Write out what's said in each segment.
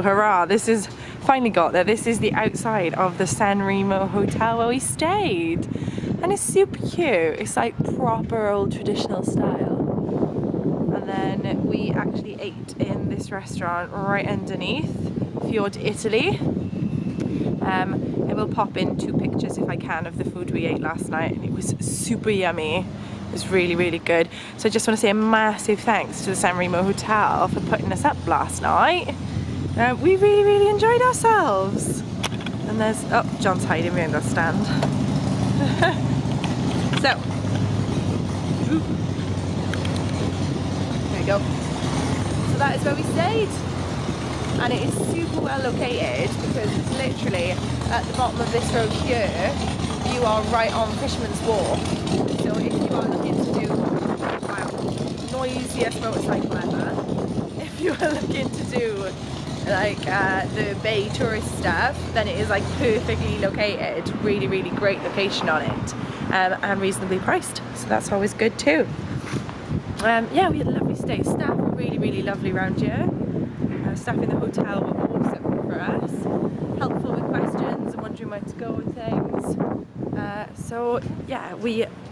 So hurrah, this is, finally got there, this is the outside of the San Remo Hotel where we stayed. And it's super cute, it's like proper old traditional style. And then we actually ate in this restaurant right underneath, Fjord Italy. I will pop in 2 pictures if I can of the food we ate last night, and it was super yummy. It was really, really good. So I just want to say a massive thanks to the San Remo Hotel for putting us up last night. We really, really enjoyed ourselves. And there's, oh, John's hiding behind our stand. So, there you go. So that is where we stayed. And it is super well located because it's literally at the bottom of this road here. You are right on Fisherman's Wharf. So if you are looking to do, wow, noisiest motorcycle ever. If you are looking to do like the bay tourist stuff, then it is like perfectly located. Really, really great location on it, and reasonably priced. So that's always good too. Yeah, we had a lovely stay. Staff were really, really lovely around here. Staff in the hotel were awesome for us, helpful with questions and wondering where to go and things. So yeah,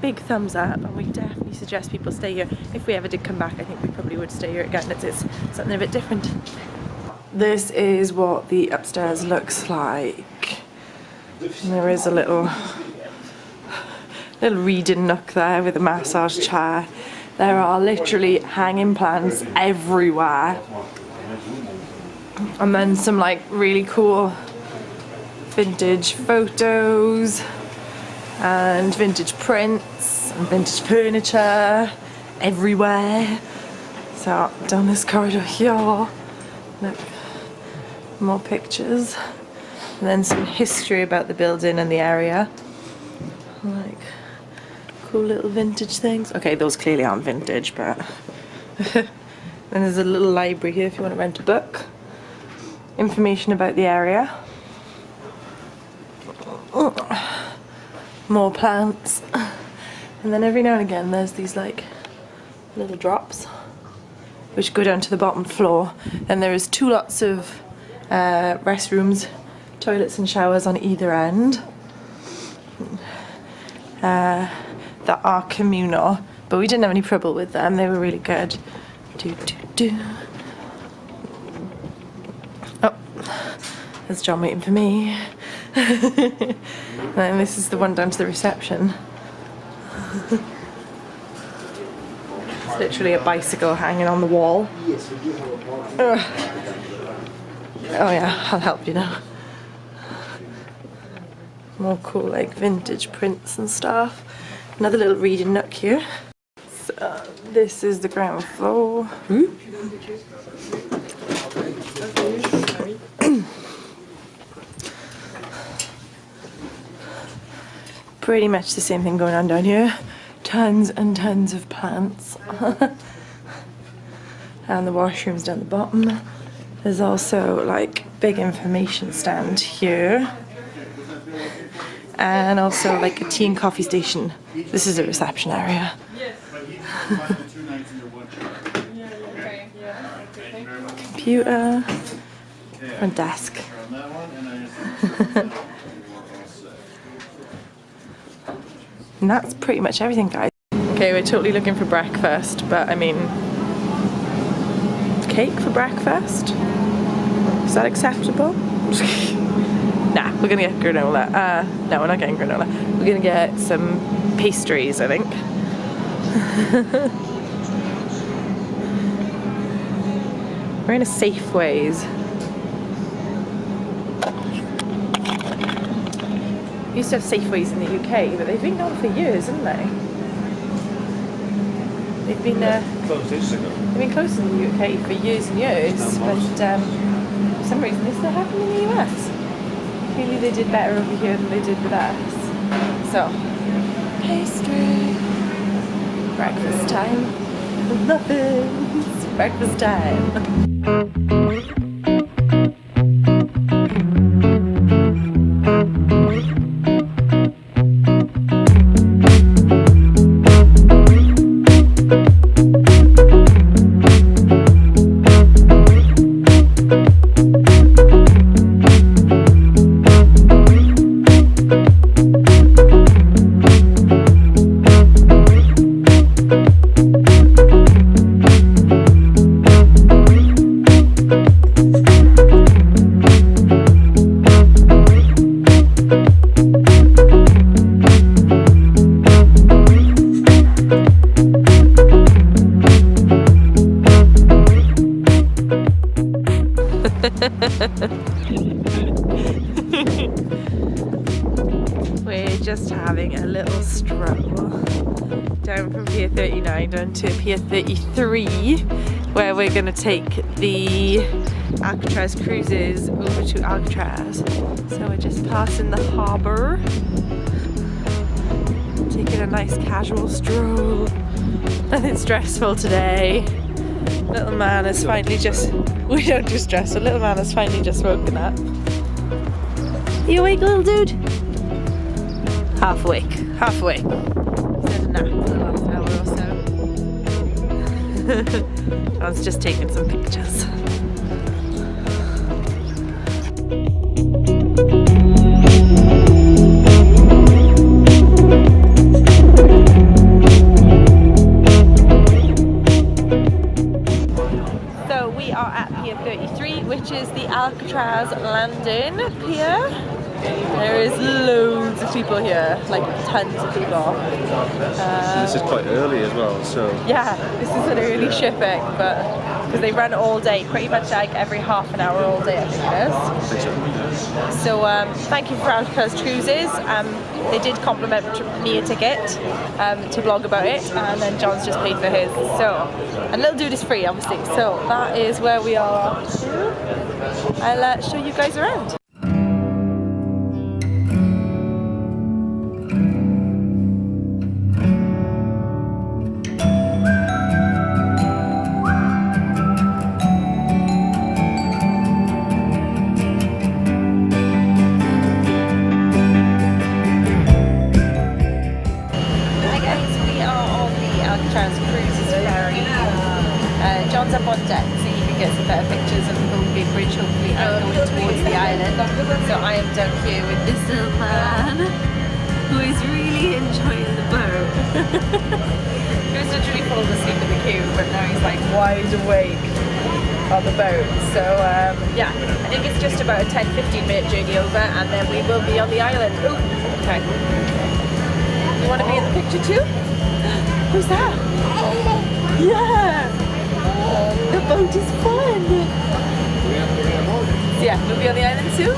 big thumbs up, and we definitely suggest people stay here. If we ever did come back, I think we probably would stay here again. It's something a bit different. This is what the upstairs looks like. And there is a little reading nook there with a massage chair. There are literally hanging plants everywhere. And then some like really cool vintage photos and vintage prints and vintage furniture everywhere. So down this corridor here, look, more pictures, and then some history about the building and the area, like cool little vintage things. Okay, those clearly aren't vintage, but then there's a little library here if you want to rent a book. Information about the area. More plants. And then every now and again there's these like little drops which go down to the bottom floor. And there is 2 lots of restrooms, toilets and showers on either end that are communal, but we didn't have any trouble with them. They were really good. Oh, there's John waiting for me. And this is the one down to the reception. It's literally a bicycle hanging on the wall. Oh yeah, I'll help you now. More cool like vintage prints and stuff. Another little reading nook here. So this is the ground floor. Pretty much the same thing going on down here. Tons and tons of plants. And the washrooms down the bottom. There's also like big information stand here. And also like a tea and coffee station. This is a reception area. Computer. Front desk. And that's pretty much everything, guys. Okay, we're totally looking for breakfast, but I mean, cake for breakfast? Is that acceptable? Nah, we're gonna get granola. No, we're not getting granola. We're gonna get some pastries, I think. We're in a Safeways. We used to have Safeways in the UK, but they've been gone for years, haven't they? They've been closed in the UK for years and years, but for some reason they still have them in the US. Clearly they did better over here than they did with us. So, pastry, breakfast time, muffins, breakfast time. We're just having a little stroll down from Pier 39 down to Pier 33, where we're going to take the Alcatraz cruises over to Alcatraz. So we're just passing the harbour, taking a nice casual stroll. Nothing stressful today. Little man has finally just, we don't do stressful, little man has finally just woken up. You awake, little dude? Half awake, half awake. He's had a nap for the last hour or so. John's just taking some pictures. So we are at Pier 33, which is the Alcatraz landing pier. There is loads of people here, like tons of people. This is quite early as well, so... Yeah, this is an early shipping, but because they run all day, pretty much like every half an hour all day, I think it is. So thank you for Alcatraz Cruises. They did compliment me a ticket to blog about it, and then John's just paid for his. So, and little dude is free, obviously. So that is where we are. I'll show you guys around. John's up on deck so you can get some better pictures of the Golden Gate Bridge, hopefully, and going towards the island. So I am down here with this little man who is really enjoying the boat. He was literally falling asleep in the queue, but now he's like wide awake on the boat. So yeah, I think it's just about a 10-15 minute journey over, and then we will be on the island. Ooh, okay. You want to be in the picture too? Who's that? Yeah! The boat is fun! So yeah, we'll be on the island soon!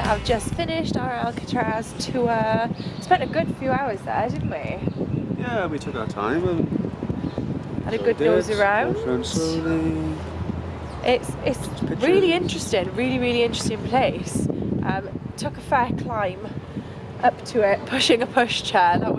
have just finished our Alcatraz tour. Spent a good few hours there, didn't we? Yeah, we took our time and Had a good nose around. Walked around slowly. It's really interesting, really interesting place. Took a fair climb up to it, pushing a pushchair. That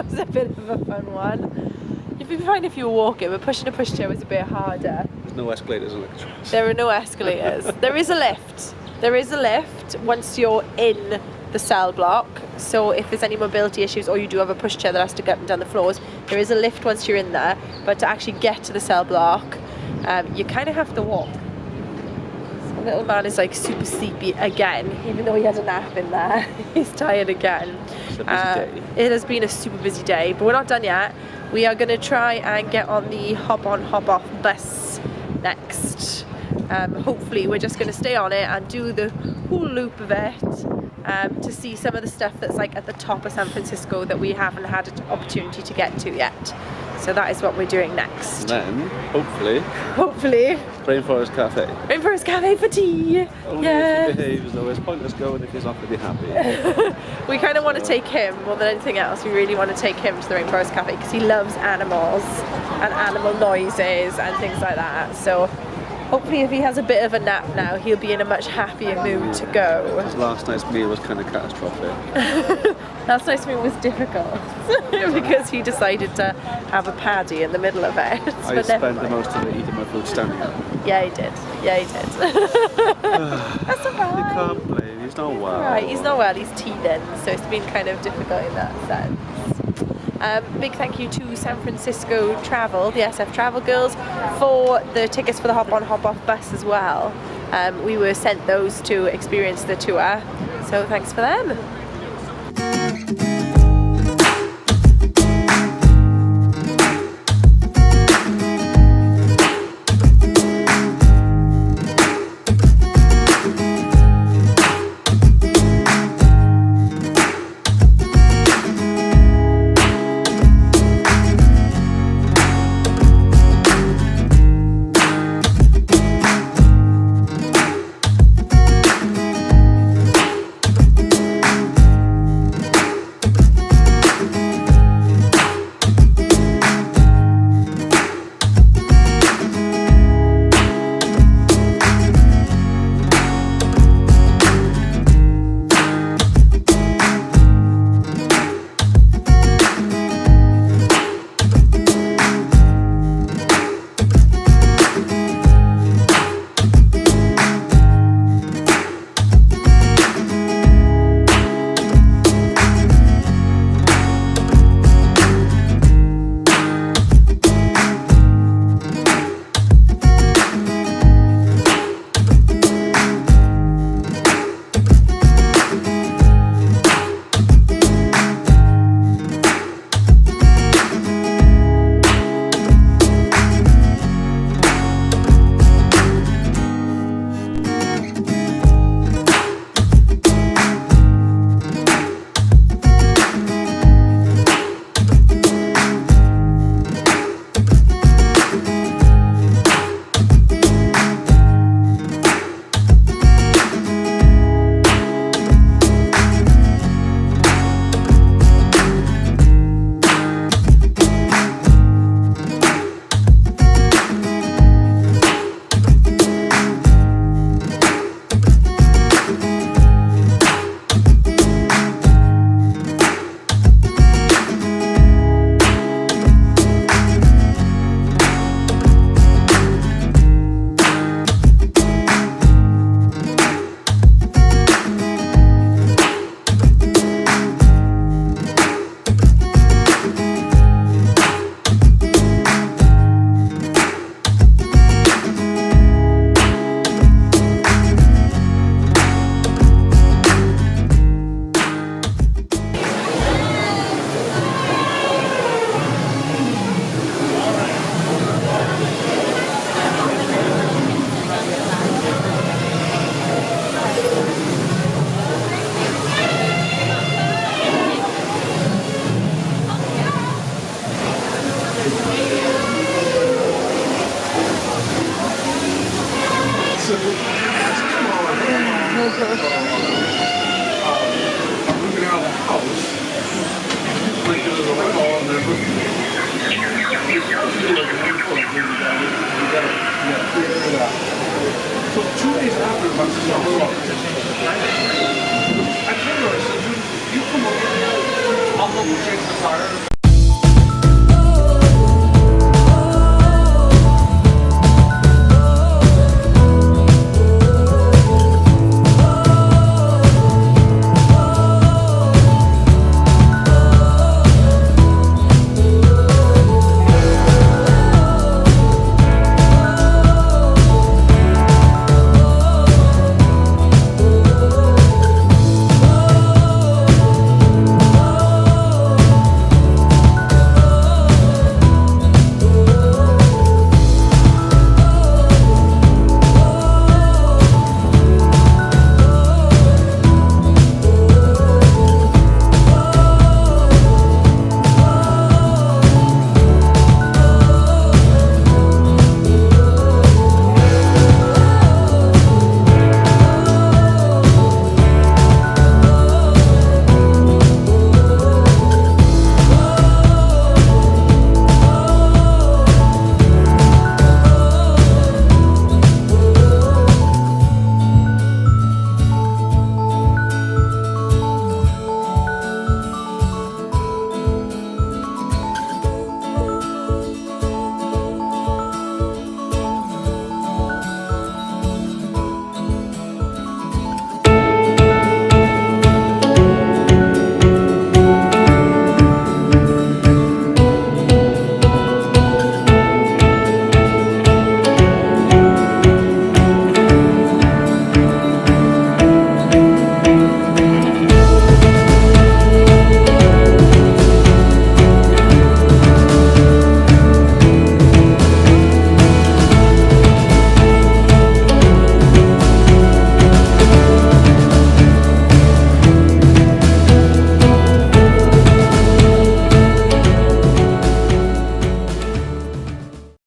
was a bit of a fun one. You'd be fine if you were walking, but pushing a pushchair was a bit harder. There's no escalators on Alcatraz. There are no escalators. There is a lift. There is a lift once you're in the cell block. So if there's any mobility issues or you do have a pushchair that has to get up and down the floors, there is a lift once you're in there. But to actually get to the cell block, you kind of have to walk. The little man is like super sleepy again, even though he had a nap in there. He's tired again. It's a busy day. It has been a super busy day, but we're not done yet. We are going to try and get on the hop on hop off bus next. Hopefully we're just going to stay on it and do the whole loop of it to see some of the stuff that's like at the top of San Francisco that we haven't had an opportunity to get to yet. So that is what we're doing next. And then, hopefully, Rainforest Cafe. Rainforest Cafe for tea. Only if he behaves, though. It's pointless going if he's not going to be happy. We kind of want to take him more than anything else. We really want to take him to the Rainforest Cafe because he loves animals and animal noises and things like that. So hopefully if he has a bit of a nap now, he'll be in a much happier mood to go. His last night's meal was kind of catastrophic. Last night's meal was difficult because he decided to have a paddy in the middle of it. I spent the most of it eating my food standing up. Yeah, he did. That's alright. You can't blame. He's not well. Right, he's not well. He's teething, so it's been kind of difficult in that sense. Big thank you to San Francisco Travel, the SF Travel Girls, for the tickets for the hop on hop off bus as well. We were sent those to experience the tour, so thanks for them. So 2 days after, I told her, I said, you come over, I'll help you change the tire.